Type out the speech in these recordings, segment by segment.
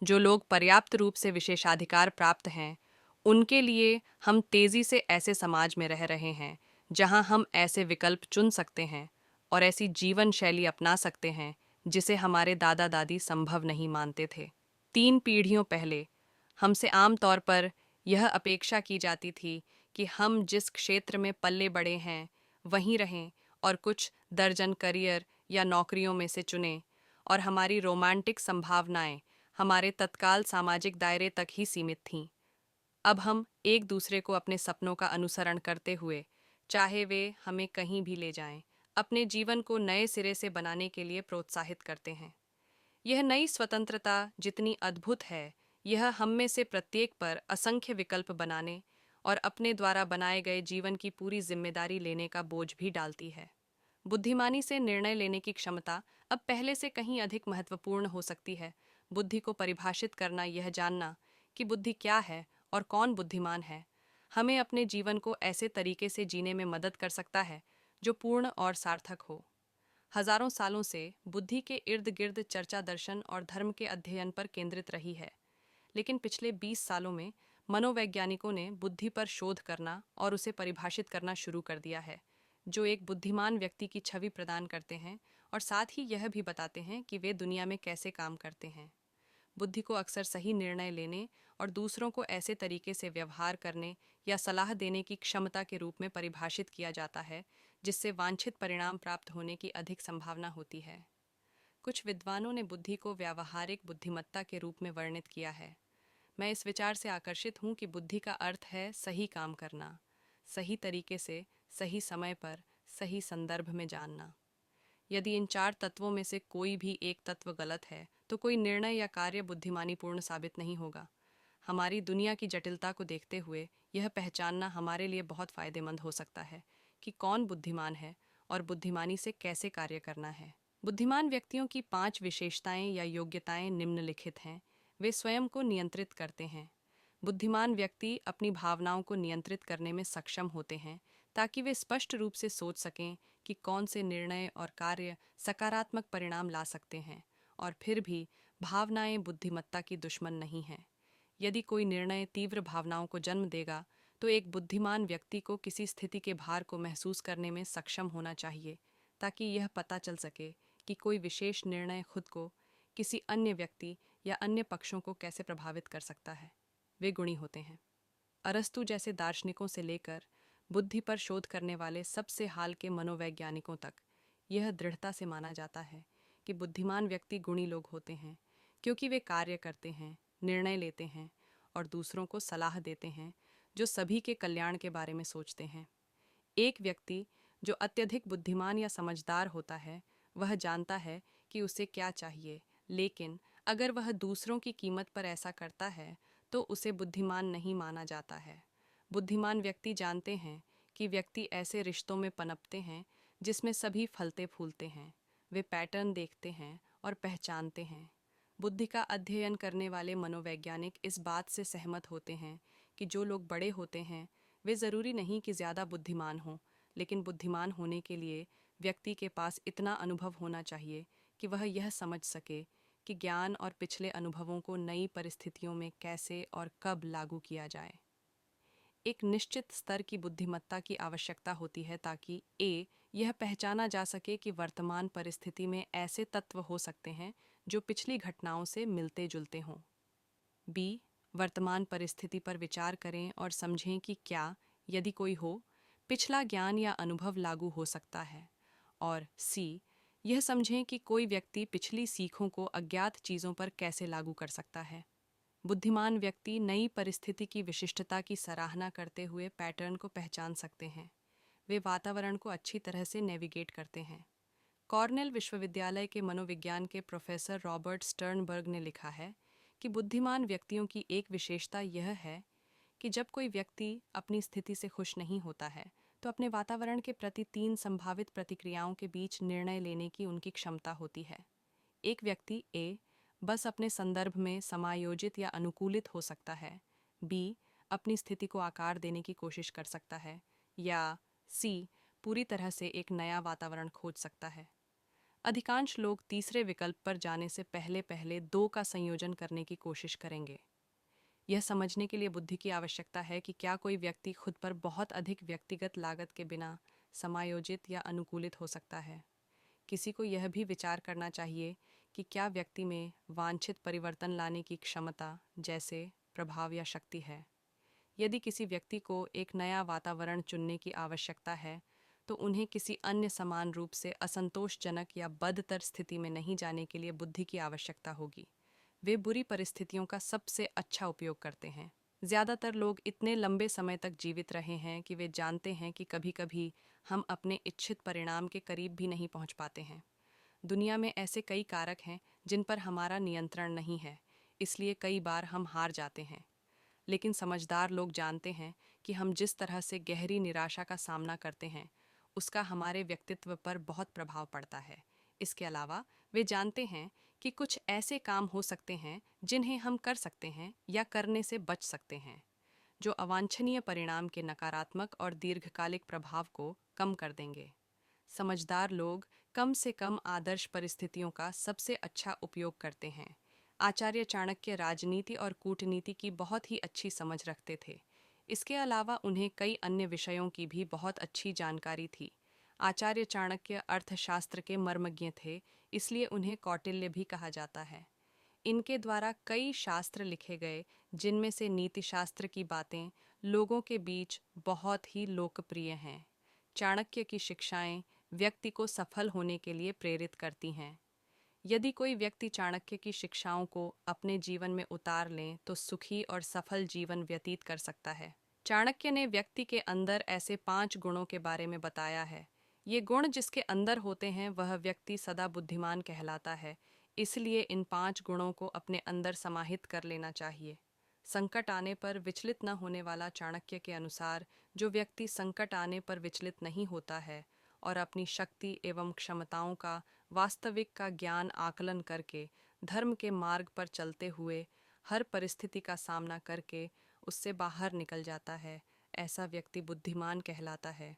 जो लोग पर्याप्त रूप से विशेषाधिकार प्राप्त हैं, उनके लिए हम तेजी से ऐसे समाज में रह रहे हैं जहां हम ऐसे विकल्प चुन सकते हैं और ऐसी जीवन शैली अपना सकते हैं जिसे हमारे दादा दादी संभव नहीं मानते थे। 3 पीढ़ियों पहले हमसे आमतौर पर यह अपेक्षा की जाती थी कि हम जिस क्षेत्र में पले बड़े हैं वहीं रहें और कुछ दर्जन करियर या नौकरियों में से चुनें, और हमारी रोमांटिक संभावनाएं हमारे तत्काल सामाजिक दायरे तक ही सीमित थीं। अब हम एक दूसरे को अपने सपनों का अनुसरण करते हुए, चाहे वे हमें कहीं भी ले जाएं, अपने जीवन को नए सिरे से बनाने के लिए प्रोत्साहित करते हैं। यह नई स्वतंत्रता जितनी अद्भुत है, यह हम में से प्रत्येक पर असंख्य विकल्प बनाने और अपने द्वारा बनाए गए जीवन की पूरी जिम्मेदारी लेने का बोझ भी डालती है। बुद्धिमानी से निर्णय लेने की क्षमता अब पहले से कहीं अधिक महत्वपूर्ण हो सकती है। बुद्धि को परिभाषित करना, यह जानना कि बुद्धि क्या है और कौन बुद्धिमान है, हमें अपने जीवन को ऐसे तरीके से जीने में मदद कर सकता है जो पूर्ण और सार्थक हो। हजारों सालों से बुद्धि के इर्द गिर्द चर्चा दर्शन और धर्म के अध्ययन पर केंद्रित रही है, लेकिन पिछले 20 सालों में मनोवैज्ञानिकों ने बुद्धि पर शोध करना और उसे परिभाषित करना शुरू कर दिया है, जो एक बुद्धिमान व्यक्ति की छवि प्रदान करते हैं और साथ ही यह भी बताते हैं कि वे दुनिया में कैसे काम करते हैं। बुद्धि को अक्सर सही निर्णय लेने और दूसरों को ऐसे तरीके से व्यवहार करने या सलाह देने की क्षमता के रूप में परिभाषित किया जाता है जिससे वांछित परिणाम प्राप्त होने की अधिक संभावना होती है। कुछ विद्वानों ने बुद्धि को व्यावहारिक बुद्धिमत्ता के रूप में वर्णित किया है। मैं इस विचार से आकर्षित हूँ कि बुद्धि का अर्थ है सही काम करना, सही तरीके से, सही समय पर, सही संदर्भ में जानना। यदि इन 4 तत्वों में से कोई भी एक तत्व गलत है, तो कोई निर्णय या कार्य बुद्धिमानीपूर्ण साबित नहीं होगा। हमारी दुनिया की जटिलता को देखते हुए यह पहचानना हमारे लिए बहुत फायदेमंद हो सकता है कि कौन बुद्धिमान है और बुद्धिमानी से कैसे कार्य करना है। बुद्धिमान व्यक्तियों की 5 विशेषताएं या योग्यताएं निम्नलिखित हैं। वे स्वयं को नियंत्रित करते हैं। बुद्धिमान व्यक्ति अपनी भावनाओं को नियंत्रित करने में सक्षम होते हैं ताकि वे स्पष्ट रूप से सोच सकें कि कौन से निर्णय और कार्य सकारात्मक परिणाम ला सकते हैं, और फिर भी भावनाएं बुद्धिमत्ता की दुश्मन नहीं हैं। यदि कोई निर्णय तीव्र भावनाओं को जन्म देगा, तो एक बुद्धिमान व्यक्ति को किसी स्थिति के भार को महसूस करने में सक्षम होना चाहिए ताकि यह पता चल सके कि कोई विशेष निर्णय खुद को, किसी अन्य व्यक्ति या अन्य पक्षों को कैसे प्रभावित कर सकता है। वे गुणी होते हैं। अरस्तु जैसे दार्शनिकों से लेकर बुद्धि पर शोध करने वाले सबसे हाल के मनोवैज्ञानिकों तक यह दृढ़ता से माना जाता है कि बुद्धिमान व्यक्ति गुणी लोग होते हैं, क्योंकि वे कार्य करते हैं, निर्णय लेते हैं और दूसरों को सलाह देते हैं जो सभी के कल्याण के बारे में सोचते हैं। एक व्यक्ति जो अत्यधिक बुद्धिमान या समझदार होता है, वह जानता है कि उसे क्या चाहिए, लेकिन अगर वह दूसरों की कीमत पर ऐसा करता है तो उसे बुद्धिमान नहीं माना जाता है। बुद्धिमान व्यक्ति जानते हैं कि व्यक्ति ऐसे रिश्तों में पनपते हैं जिसमें सभी फलते फूलते हैं। वे पैटर्न देखते हैं और पहचानते हैं। बुद्धि का अध्ययन करने वाले मनोवैज्ञानिक इस बात से सहमत होते हैं कि जो लोग बड़े होते हैं वे ज़रूरी नहीं कि ज़्यादा बुद्धिमान हों, लेकिन बुद्धिमान होने के लिए व्यक्ति के पास इतना अनुभव होना चाहिए कि वह यह समझ सके कि ज्ञान और पिछले अनुभवों को नई परिस्थितियों में कैसे और कब लागू किया जाए। एक निश्चित स्तर की बुद्धिमत्ता की आवश्यकता होती है ताकि यह पहचाना जा सके कि वर्तमान परिस्थिति में ऐसे तत्व हो सकते हैं जो पिछली घटनाओं से मिलते जुलते हों। बी, वर्तमान परिस्थिति पर विचार करें और समझें कि क्या, यदि कोई हो, पिछला ज्ञान या अनुभव लागू हो सकता है। और सी, यह समझें कि कोई व्यक्ति पिछली सीखों को अज्ञात चीज़ों पर कैसे लागू कर सकता है। बुद्धिमान व्यक्ति नई परिस्थिति की विशिष्टता की सराहना करते हुए पैटर्न को पहचान सकते हैं। वे वातावरण को अच्छी तरह से नेविगेट करते हैं। कॉर्नेल विश्वविद्यालय के मनोविज्ञान के प्रोफेसर रॉबर्ट स्टर्नबर्ग ने लिखा है कि बुद्धिमान व्यक्तियों की एक विशेषता यह है कि जब कोई व्यक्ति अपनी स्थिति से खुश नहीं होता है तो अपने वातावरण के प्रति 3 संभावित प्रतिक्रियाओं के बीच निर्णय लेने की उनकी क्षमता होती है। एक व्यक्ति बस अपने संदर्भ में समायोजित या अनुकूलित हो सकता है, बी, अपनी स्थिति को आकार देने की कोशिश कर सकता है, या सी, पूरी तरह से एक नया वातावरण खोज सकता है। अधिकांश लोग तीसरे विकल्प पर जाने से पहले पहले दो का संयोजन करने की कोशिश करेंगे। यह समझने के लिए बुद्धि की आवश्यकता है कि क्या कोई व्यक्ति खुद पर बहुत अधिक व्यक्तिगत लागत के बिना समायोजित या अनुकूलित हो सकता है। किसी को यह भी विचार करना चाहिए कि क्या व्यक्ति में वांछित परिवर्तन लाने की क्षमता, जैसे प्रभाव या शक्ति है। यदि किसी व्यक्ति को एक नया वातावरण चुनने की आवश्यकता है, तो उन्हें किसी अन्य समान रूप से असंतोषजनक या बदतर स्थिति में नहीं जाने के लिए बुद्धि की आवश्यकता होगी। वे बुरी परिस्थितियों का सबसे अच्छा उपयोग करते हैं। ज़्यादातर लोग इतने लंबे समय तक जीवित रहे हैं कि वे जानते हैं कि कभी-कभी हम अपने इच्छित परिणाम के करीब भी नहीं पहुंच पाते हैं। दुनिया में ऐसे कई कारक हैं जिन पर हमारा नियंत्रण नहीं है, इसलिए कई बार हम हार जाते हैं। लेकिन समझदार लोग जानते हैं कि हम जिस तरह से गहरी निराशा का सामना करते हैं, उसका हमारे व्यक्तित्व पर बहुत प्रभाव पड़ता है। इसके अलावा वे जानते हैं कि कुछ ऐसे काम हो सकते हैं जिन्हें हम कर सकते हैं या करने से बच सकते हैं, जो अवांछनीय परिणाम के नकारात्मक और दीर्घकालिक प्रभाव को कम कर देंगे। समझदार लोग कम से कम आदर्श परिस्थितियों का सबसे अच्छा उपयोग करते हैं। आचार्य चाणक्य राजनीति और कूटनीति की बहुत ही अच्छी समझ रखते थे। इसके अलावा उन्हें कई अन्य विषयों की भी बहुत अच्छी जानकारी थी। आचार्य चाणक्य अर्थशास्त्र के मर्मज्ञ थे, इसलिए उन्हें कौटिल्य भी कहा जाता है। इनके द्वारा कई शास्त्र लिखे गए, जिनमें से नीतिशास्त्र की बातें लोगों के बीच बहुत ही लोकप्रिय हैं। चाणक्य की शिक्षाएं व्यक्ति को सफल होने के लिए प्रेरित करती हैं। यदि कोई व्यक्ति चाणक्य की शिक्षाओं को अपने जीवन में उतार लें तो सुखी और सफल जीवन व्यतीत कर सकता है। चाणक्य ने व्यक्ति के अंदर ऐसे 5 गुणों के बारे में बताया है। ये गुण जिसके अंदर होते हैं वह व्यक्ति सदा बुद्धिमान कहलाता है, इसलिए इन 5 गुणों को अपने अंदर समाहित कर लेना चाहिए। संकट आने पर विचलित न होने वाला चाणक्य के अनुसार जो व्यक्ति संकट आने पर विचलित नहीं होता है और अपनी शक्ति एवं क्षमताओं का वास्तविक का ज्ञान आकलन करके धर्म के मार्ग पर चलते हुए हर परिस्थिति का सामना करके उससे बाहर निकल जाता है, ऐसा व्यक्ति बुद्धिमान कहलाता है।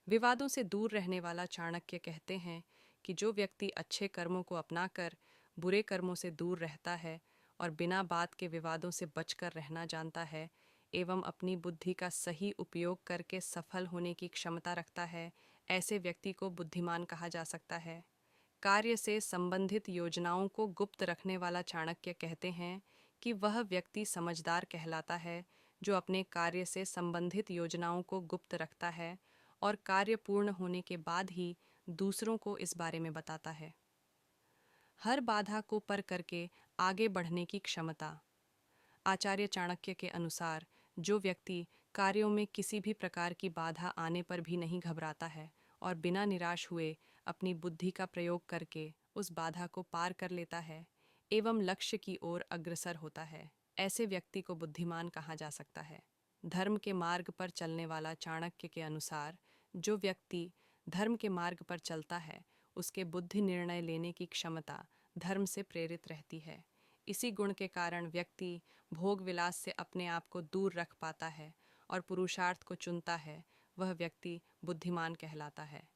विवादों से दूर रहने वाला चाणक्य कहते हैं कि जो व्यक्ति अच्छे कर्मों को अपनाकर बुरे कर्मों से दूर रहता है और बिना बात के विवादों से बचकर रहना जानता है एवं अपनी बुद्धि का सही उपयोग करके सफल होने की क्षमता रखता है, ऐसे व्यक्ति को बुद्धिमान कहा जा सकता है। कार्य से संबंधित योजनाओं को गुप्त रखने वाला चाणक्य कहते हैं कि वह व्यक्ति समझदार कहलाता है जो अपने कार्य से संबंधित योजनाओं को गुप्त रखता है और कार्य पूर्ण होने के बाद ही दूसरों को इस बारे में बताता है। हर बाधा को पार करके आगे बढ़ने की क्षमता। आचार्य चाणक्य के अनुसार जो व्यक्ति कार्यों में किसी भी प्रकार की बाधा आने पर भी नहीं घबराता है और बिना निराश हुए अपनी बुद्धि का प्रयोग करके उस बाधा को पार कर लेता है एवं लक्ष्य की ओर अग्रसर होता है, ऐसे व्यक्ति को बुद्धिमान कहा जा सकता है। धर्म के मार्ग पर चलने वाला चाणक्य के अनुसार जो व्यक्ति धर्म के मार्ग पर चलता है उसके बुद्धि निर्णय लेने की क्षमता धर्म से प्रेरित रहती है। इसी गुण के कारण व्यक्ति भोग विलास से अपने आप को दूर रख पाता है और पुरुषार्थ को चुनता है, वह व्यक्ति बुद्धिमान कहलाता है।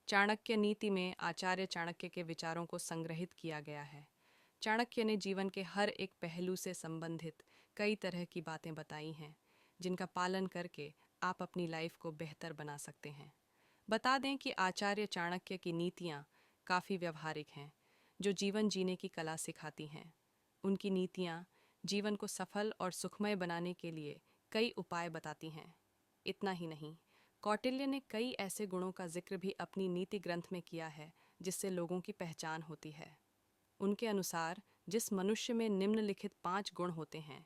चाणक्य नीति में आचार्य चाणक्य के विचारों को संग्रहित किया गया है। चाणक्य ने जीवन के हर एक पहलू से संबंधित कई तरह की बातें बताई हैं, जिनका पालन करके आप अपनी लाइफ को बेहतर बना सकते हैं। बता दें कि आचार्य चाणक्य की नीतियाँ काफ़ी व्यवहारिक हैं, जो जीवन जीने की कला सिखाती हैं। उनकी नीतियाँ जीवन को सफल और सुखमय बनाने के लिए कई उपाय बताती हैं। इतना ही नहीं, कौटिल्य ने कई ऐसे गुणों का जिक्र भी अपनी नीति ग्रंथ में किया है जिससे लोगों की पहचान होती है। उनके अनुसार जिस मनुष्य में निम्नलिखित 5 गुण होते हैं,